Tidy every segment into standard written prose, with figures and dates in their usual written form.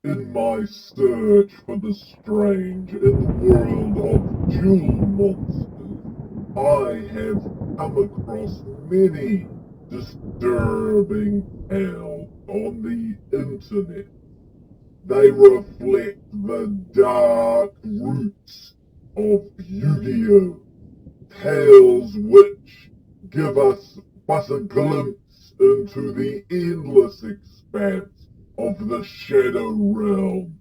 In my search for the strange in the world of jewel monsters, I have come across many disturbing tales on the internet. They reflect the dark roots of Yu-Gi-Oh! Tales which give us but a glimpse into the endless expanse of the shadow realm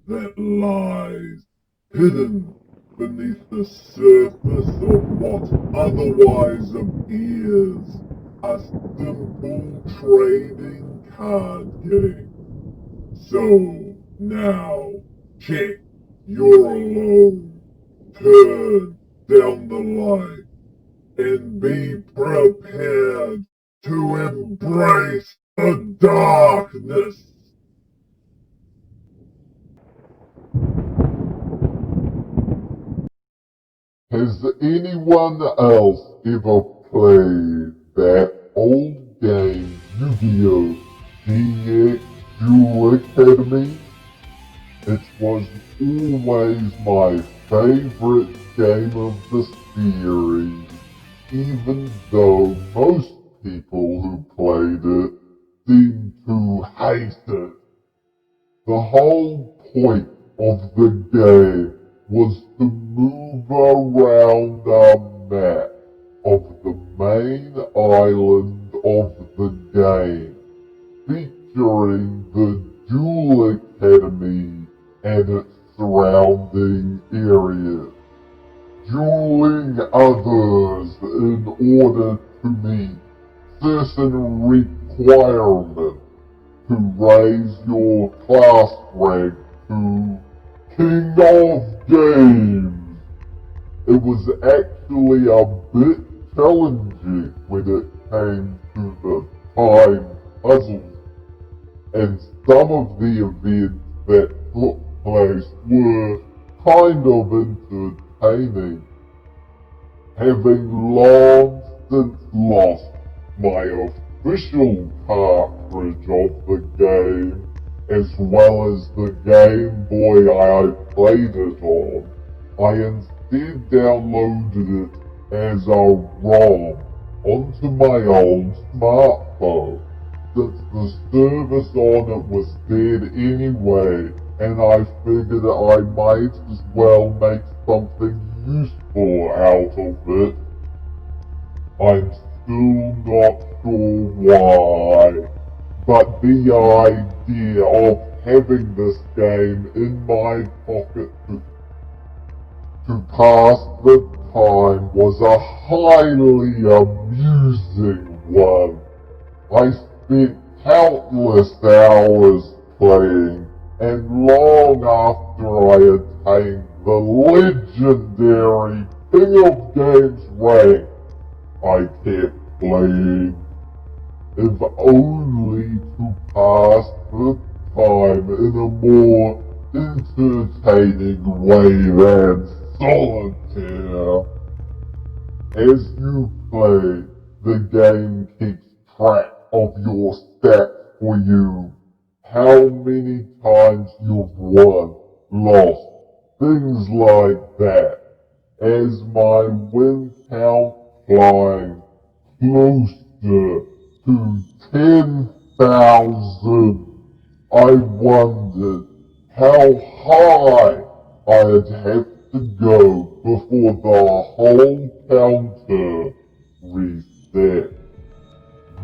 that lies hidden beneath the surface of what otherwise appears a simple trading card game. So now, check you're alone, turn down the light, and be prepared to embrace the darkness. Has anyone else ever played that old game Yu-Gi-Oh! GX Duel Academy? It was always my favorite game of the series, even though most people who played it seemed to hate it. The whole point of the game was to move around a map of the main island of the game, featuring the Duel Academy and its surrounding areas, dueling others in order to meet certain requirements to raise your class rank to King of Games. It was actually a bit challenging when it came to the time puzzles, and some of the events that took place were kind of entertaining. Having long since lost my official cartridge of the game, as well as the Game Boy I played it on, I instead downloaded it as a ROM onto my old smartphone, since the service on it was dead anyway, and I figured I might as well make something useful out of it. I'm still not sure why, but the idea of having this game in my pocket to pass the time was a highly amusing one. I spent countless hours playing, and long after I attained the legendary King of Games rank, I kept playing, if only to pass the time in a more entertaining way than solitaire. As you play, the game keeps track of your stats for you, how many times you've won, lost, things like that. As my win count climbs closer to 10,000, I wondered how high I'd have to go before the whole counter reset.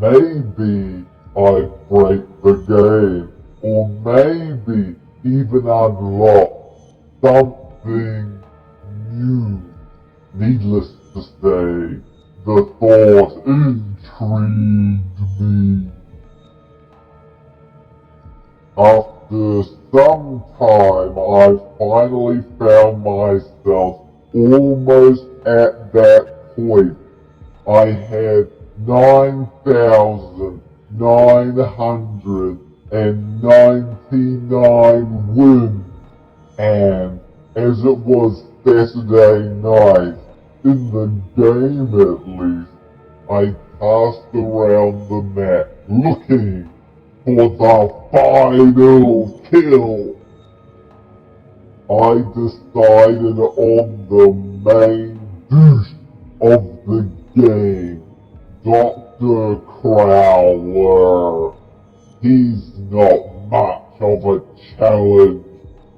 Maybe I'd break the game, or maybe even unlock something new. Needless to say, the thought intrigued me. After some time, I finally found myself almost at that point. I had 9,999 wins, and as it was Saturday night, in the game at least, I cast around the map looking for the final kill. I decided on the main douche of the game, Dr. Crowler. He's not much of a challenge,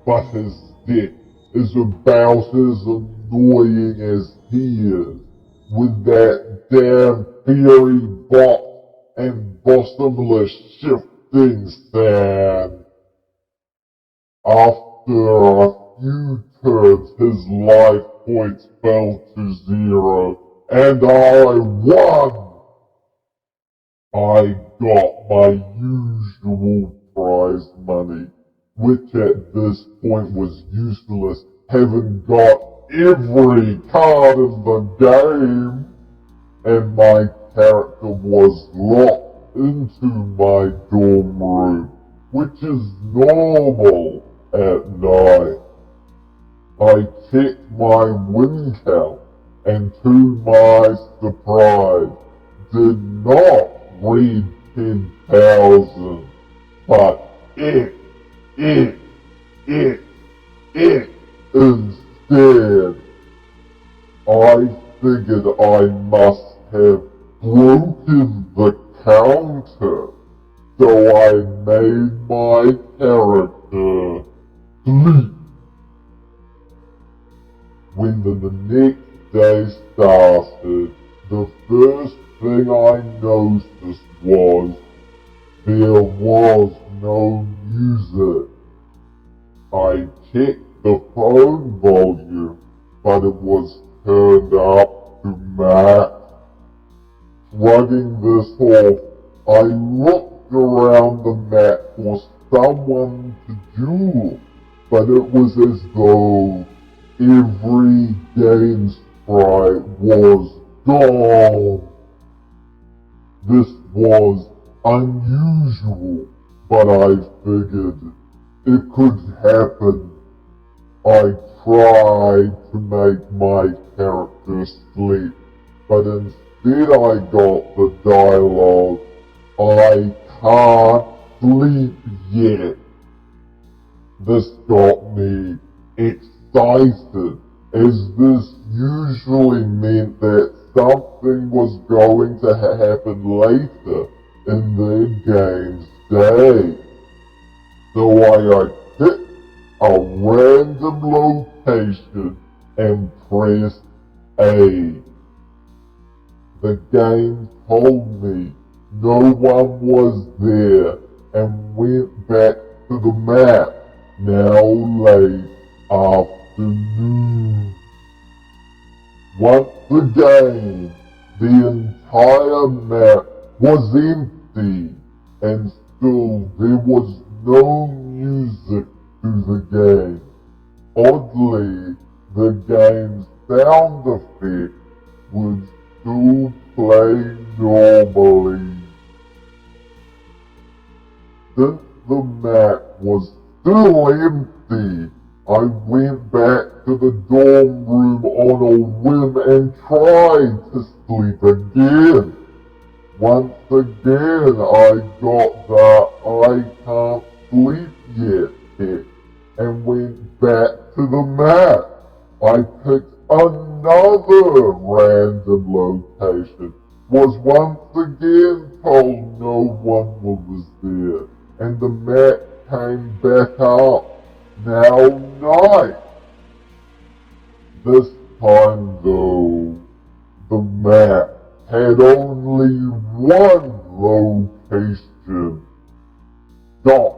but his stick is about as annoying as he is, with that damn fairy box and bottomless shifting sand. After a few turns, his life points fell to 0, and I won! I got my usual prize money, which at this point was useless, having got every card in the game, and my character was locked into my dorm room, which is normal at night. I checked my win count, and to my surprise, did not read 10,000, but it instead. I figured I must have broken the counter, so I made my character sleep. When the next day started, the first thing I noticed was there was no music. I checked the phone volume, but it was turned up to max. Shrugging this off, I looked around the map for someone to duel, but it was as though every game sprite was gone. This was unusual, but I figured it could happen. I tried to make my character sleep, but instead I got the dialogue, "I can't sleep yet." This got me excited, as this usually meant that something was going to happen later in the game's day. So I picked a random location and pressed A. The game told me no one was there and went back to the map, now late afternoon. Once again, the entire map was empty, and still there was no music to the game. Oddly, the game's sound effect would still play normally. Since the map was still empty, I went back to the dorm room on a whim and tried to sleep again. Once again, I got the "I can't sleep yet" hit and went back to the map. I picked another random location, was once again told no one was there, and the map came back up, now night. This time though, the map had only one location. Stop.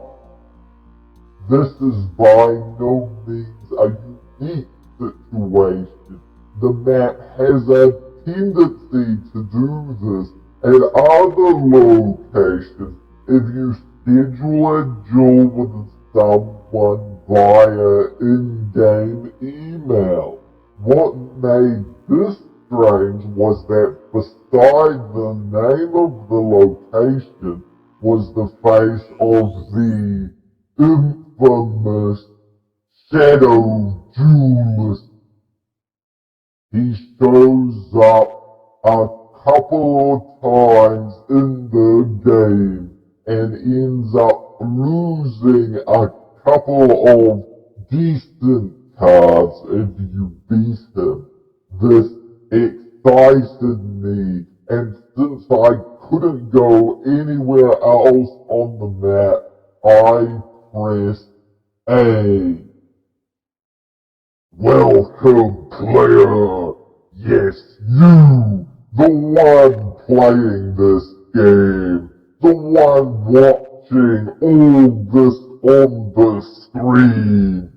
This is by no means a unique situation. The map has a tendency to do this at other locations if you schedule a duel with someone via in-game email. What made this strange was that beside the name of the location was the face of the infamous Shadow Duelist. He shows up a couple of times in the game and ends up losing a couple of decent cards if you beat him. This excited me, and since I couldn't go anywhere else on the map, I pressed A. Welcome, player! Yes, you! The one playing this game! The one watching all this on the screen!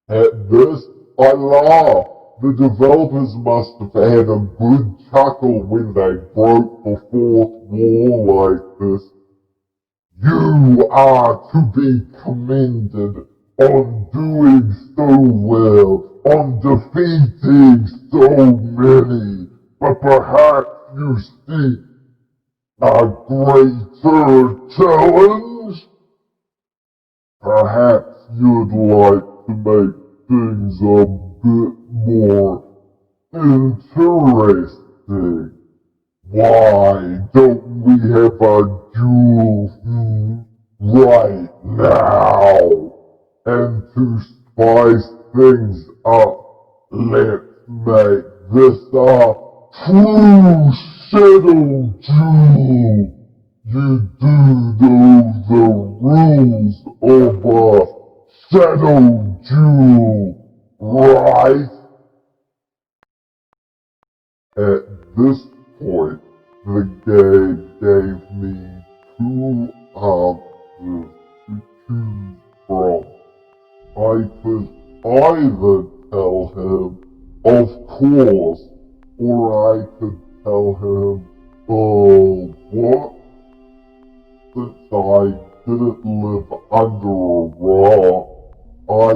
At this, I laughed. The developers must have had a good chuckle when they broke the fourth wall like this. You are to be commended on doing so well, on defeating so many, but perhaps you seek a greater challenge? Perhaps you'd like to make things a bit more interesting. Why don't we have a duel right now? And to spice things up, let's make this a true shadow duel. You do know the rules of a shadow duel, right? At this point, the game gave me two options to choose from. I could either tell him, of course, or I could tell him, what? Since I didn't live under a rock, I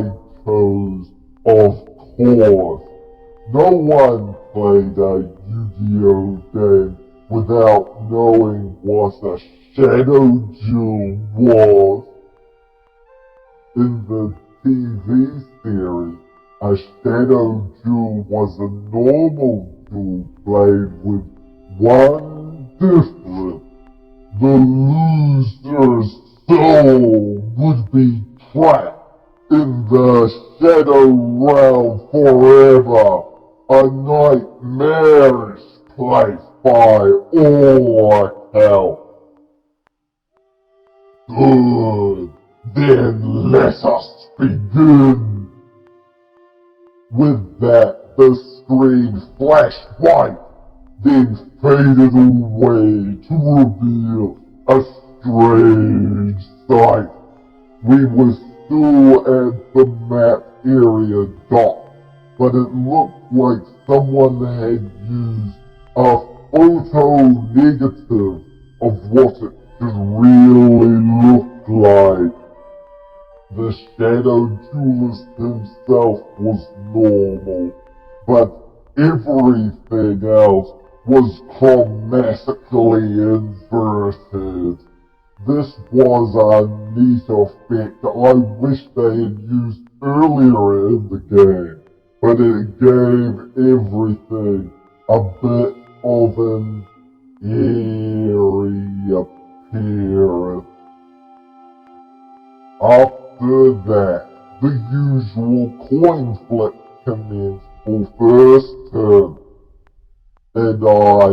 chose, of course. No one played a Yu-Gi-Oh game without knowing what a shadow duel was. In the TV series, a shadow duel was a normal duel played with one difference. The loser's soul would be trapped in the shadow realm forever. A nightmarish place by all accounts. Good. Then let us begin. With that, the screen flashed white, then faded away to reveal a strange sight. We were still at the map area dock, but it looked like someone had used a photo negative of what it should really look like. The shadow duelist himself was normal, but everything else was chromatically inverted. This was a neat effect I wish they had used earlier in the game, but it gave everything a bit of an eerie appearance. After that, the usual coin flip commenced for first turn, and I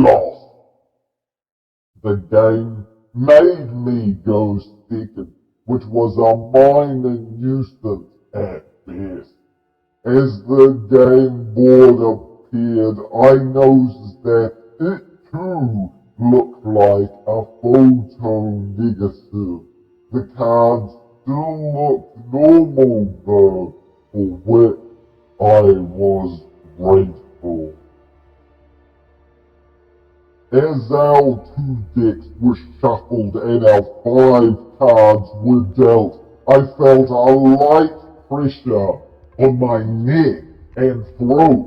lost. The game made me go second, which was a minor nuisance at best. As the game board appeared, I noticed that it too looked like a photo negative. The cards still looked normal though, for which I was grateful. As our 2 decks were shuffled and our 5 cards were dealt, I felt a light pressure on my neck and throat,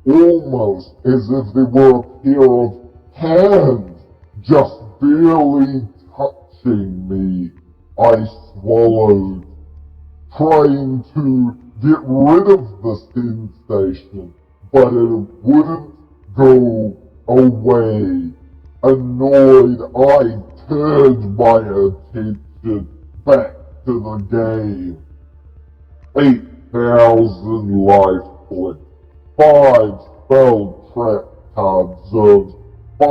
almost as if there were a pair of hands just barely touching me. I swallowed, trying to get rid of the sensation, but it wouldn't go away. Annoyed, I turned my attention back to the game. 8,000 life points, 5 spell trap card zones, 5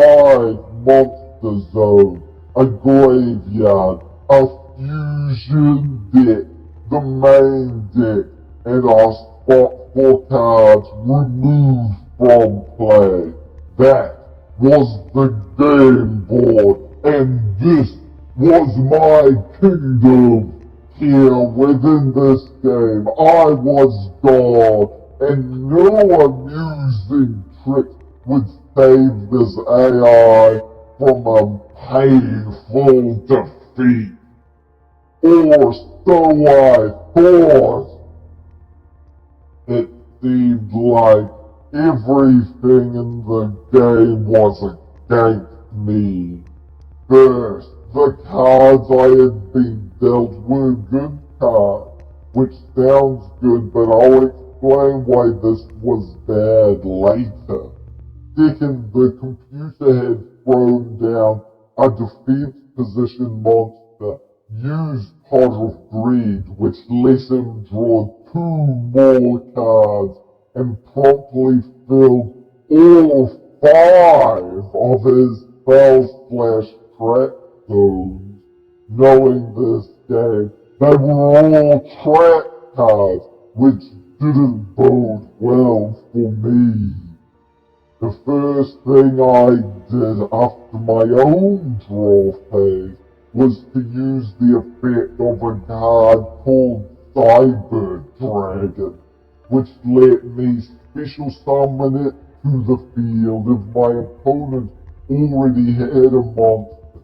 monster zones, a graveyard, a fusion deck, the main deck, and a spot for cards removed from play. That was the game board, and this was my kingdom. Here within this game, I was God, and no amusing trick would save this AI from a painful defeat. Or so I thought. It seemed like everything in the game was against me. First, the cards I had been dealt were good cards, which sounds good, but I'll explain why this was bad later. Second, the computer had thrown down a defense position monster, used Pot of Greed, which let him draw 2 more cards, and promptly filled all 5 of his spell/trap zones. Knowing this game, they were all trap cards, which didn't bode well for me. The first thing I did after my own draw phase was to use the effect of a card called Cyber Dragon, which let me special summon it to the field if my opponent already had a monster,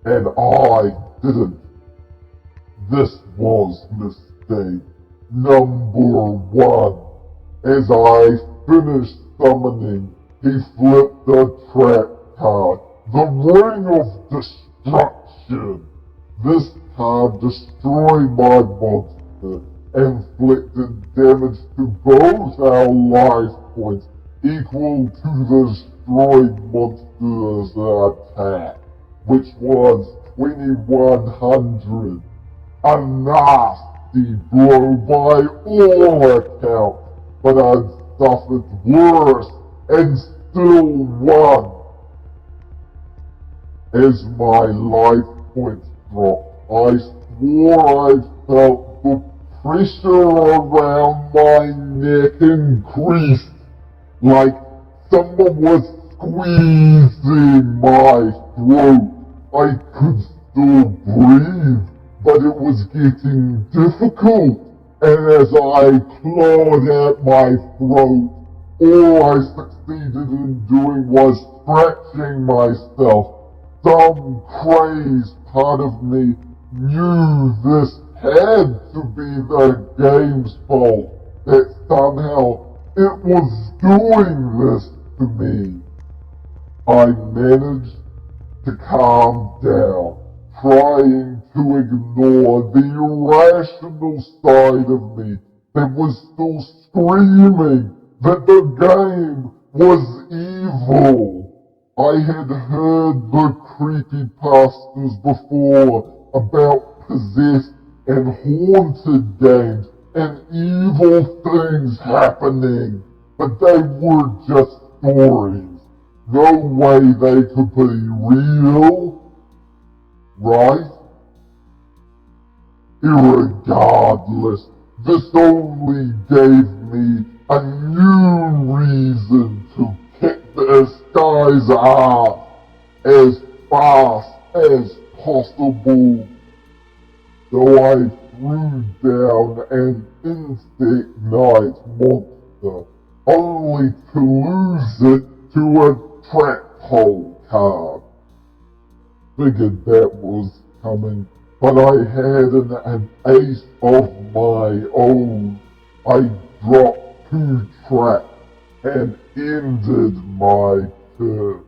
and I didn't. This was mistake number 1. As I finished summoning, he flipped a trap card, the Ring of Destruction. This card destroyed my monster, inflicted damage to both our life points, equal to the destroyed monster's attack, which was 2100. A nasty blow by all accounts, but I'd suffered worse and still won. As my life points dropped, I swore I felt the pressure around my neck increase, like someone was squeezing my throat. I could still breathe, but it was getting difficult, and as I clawed at my throat, all I succeeded in doing was scratching myself. Some crazed part of me knew this had to be the game's fault, that somehow it was doing this to me. I managed to calm down, trying to ignore the irrational side of me that was still screaming that the game was evil. I had heard the creepypastas before about possessed and haunted games and evil things happening, but they were just stories. No way they could be real, right? Irregardless, this only gave me a new reason to kick this guy's ass as fast as possible. So I threw down an Insect Knight monster, only to lose it to a trap hole card. Figured that was coming, but I had an ace of my own. I dropped 2 traps and ended my turn.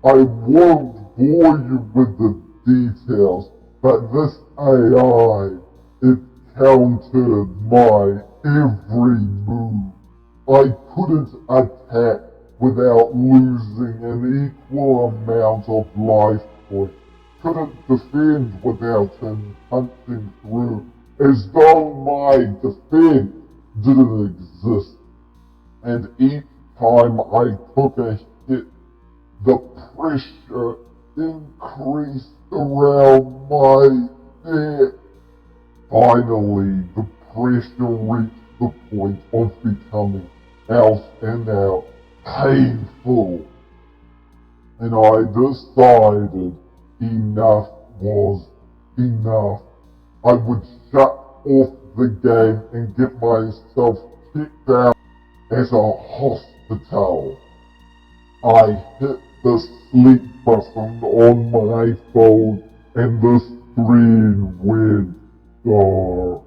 I won't bore you with the details, but this AI, it countered my every move. I couldn't attack without losing an equal amount of life points, couldn't defend without him punching through, as though my defense didn't exist. And each time I took a hit, the pressure increased around my neck. Finally, the pressure reached the point of becoming out and out painful. And I decided enough was enough. I would shut off the game and get myself kicked out as a hospital. I hit the sleep button on my phone and the screen went dark.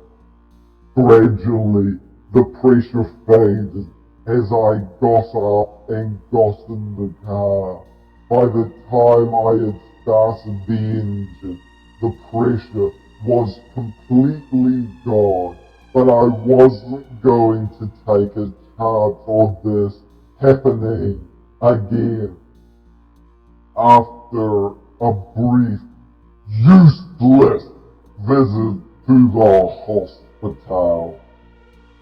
Gradually, the pressure faded as I got up and got in the car. By the time I had started the engine, the pressure was completely gone, but I wasn't going to take a chance on this happening again. After a brief, useless visit to the hospital,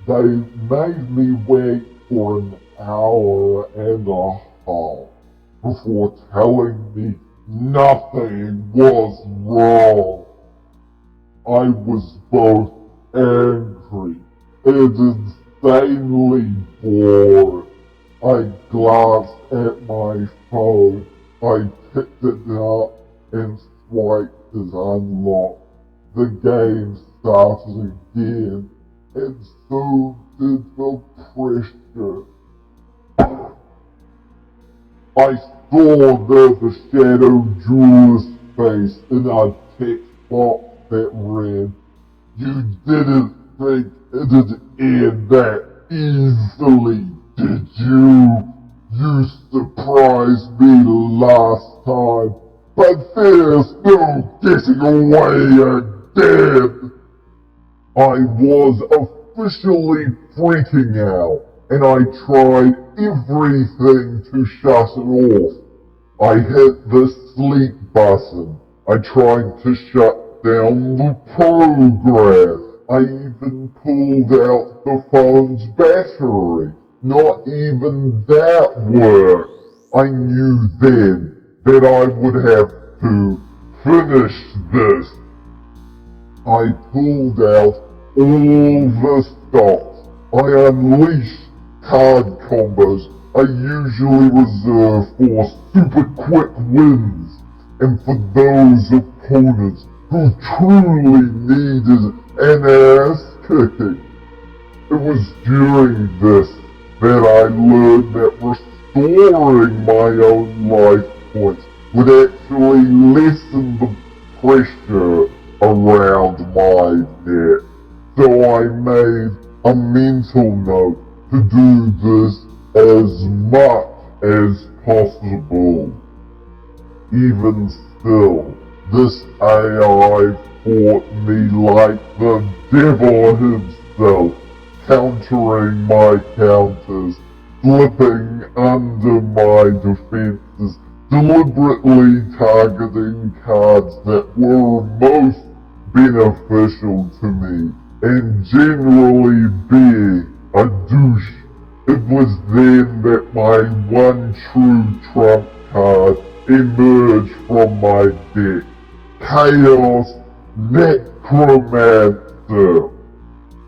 they made me wait for an hour and a half before telling me nothing was wrong. I was both angry and insanely bored. I glanced at my phone, I picked it up and swiped it unlocked. The game started again, and so did the pressure. I saw the shadow jeweler's face in a text box that read, "You didn't think it'd end that easily, did you? You surprised me last time, but there's no getting away again." I was officially freaking out, and I tried everything to shut it off. I hit the sleep button. I tried to shut down the program. I even pulled out the phone's battery. Not even that worked. I knew then that I would have to finish this. I pulled out all the stops. I unleashed card combos I usually reserve for super quick wins, and for those opponents who truly needed an ass kicking. It was during this that I learned that restoring my own life points would actually lessen the pressure around my neck. So I made a mental note to do this as much as possible. Even still, this AI fought me like the devil himself, countering my counters, slipping under my defenses, deliberately targeting cards that were most beneficial to me, and generally being a douche. It was then that my one true trump card emerged from my deck. Chaos Necromancer.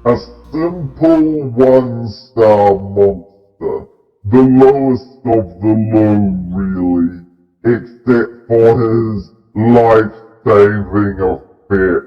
A simple one-star monster. The lowest of the low, really, except for his life-saving effect.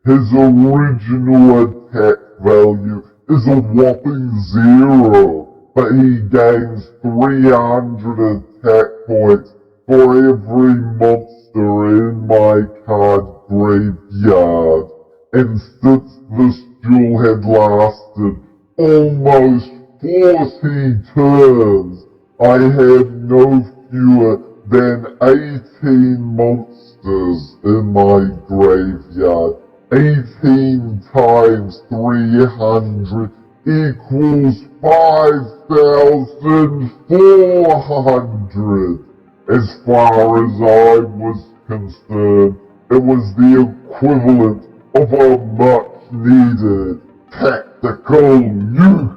His original attack value is a whopping 0, but he gains 300 attack points for every monster in my card graveyard. And since this duel had lasted almost 40 turns, I had no fewer than 18 monsters in my graveyard. 18 times 300 equals 5,400. As far as I was concerned, it was the equivalent of a much-needed tactical nuke.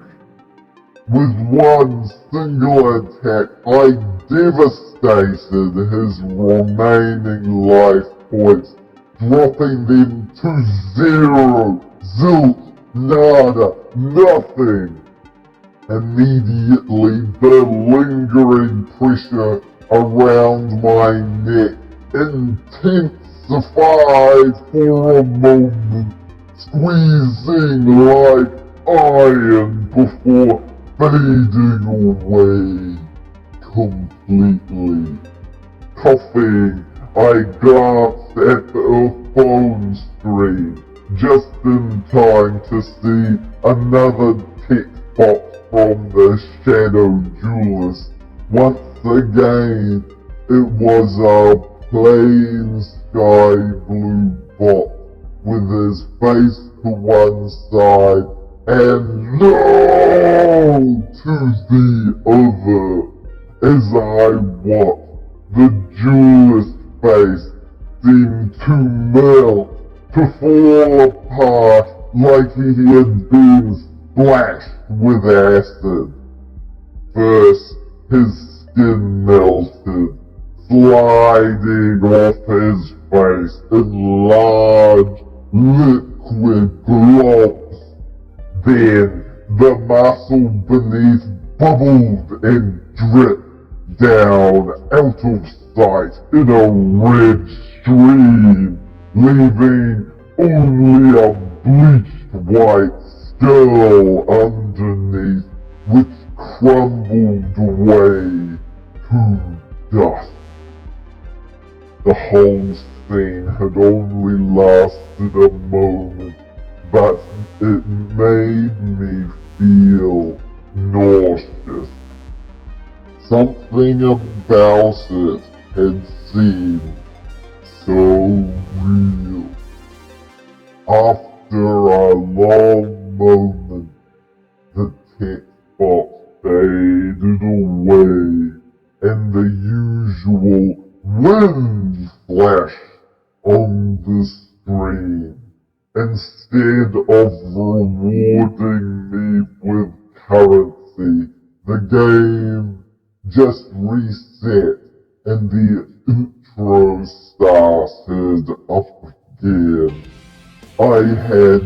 With one single attack, I devastated his remaining life points, dropping them to 0, zilch, nada, nothing. Immediately, the lingering pressure around my neck intensified for a moment, squeezing like iron before fading away completely. Coughing, I glanced at the phone screen just in time to see another tick box from the Shadow Duelist. Once again, it was a plain sky blue box with his face to one side and no to the other. As I watched, the duelist's face seemed to melt, to fall apart like he had been splashed with acid. First, his skin melted, sliding off his face in large liquid globs. Then the muscle beneath bubbled and dripped down out of sight in a red stream, leaving only a bleached white skull underneath, which crumbled away to dust. The whole scene had only lasted a moment, but it made me feel nauseous. Something about it had seemed so real. After a long moment, the text box faded away, and the usual wind flashed on the screen. Instead of rewarding me with currency, the game just reset and the intro started up again. I had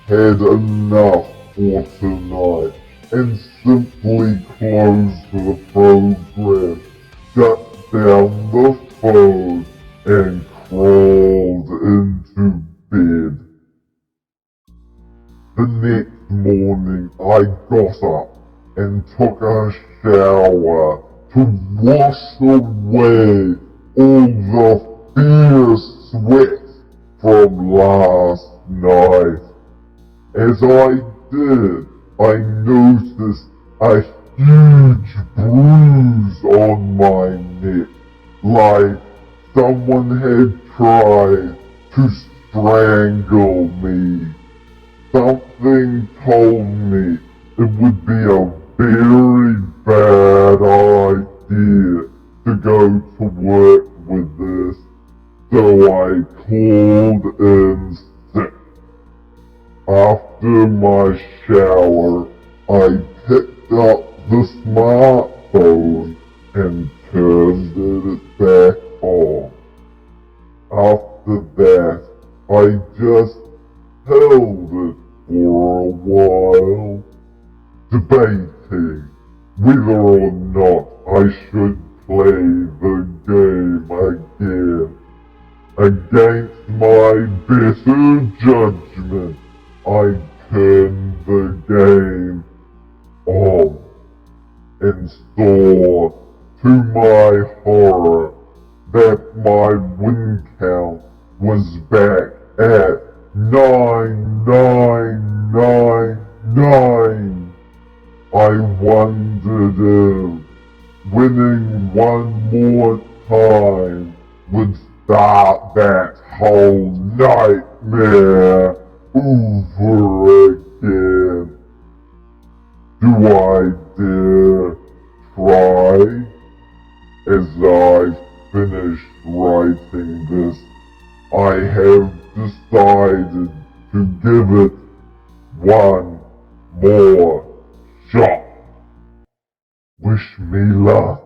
had enough for tonight and simply closed the program, shut down the phone, and crawled into bed. The next morning I got up and took a shower to wash away all the fierce sweat from last night. As I did, I noticed a huge bruise on my neck, like someone had tried to strangle me. Something told me it would be a very bad idea to go to work with this, so I called in sick. After my shower, I picked up the smartphone and turned it back on. After that, I just held it for a while, debating whether or not I should play the game again. Against my better judgment, I turned the game on and saw, to my horror, that my win count was back at 9999. I wondered if winning one more time would start that whole nightmare over again. Do I dare try? As I finish writing. writing this, I have decided to give it one more shot. Wish me luck.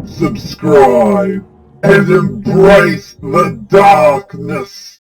Subscribe and embrace the darkness.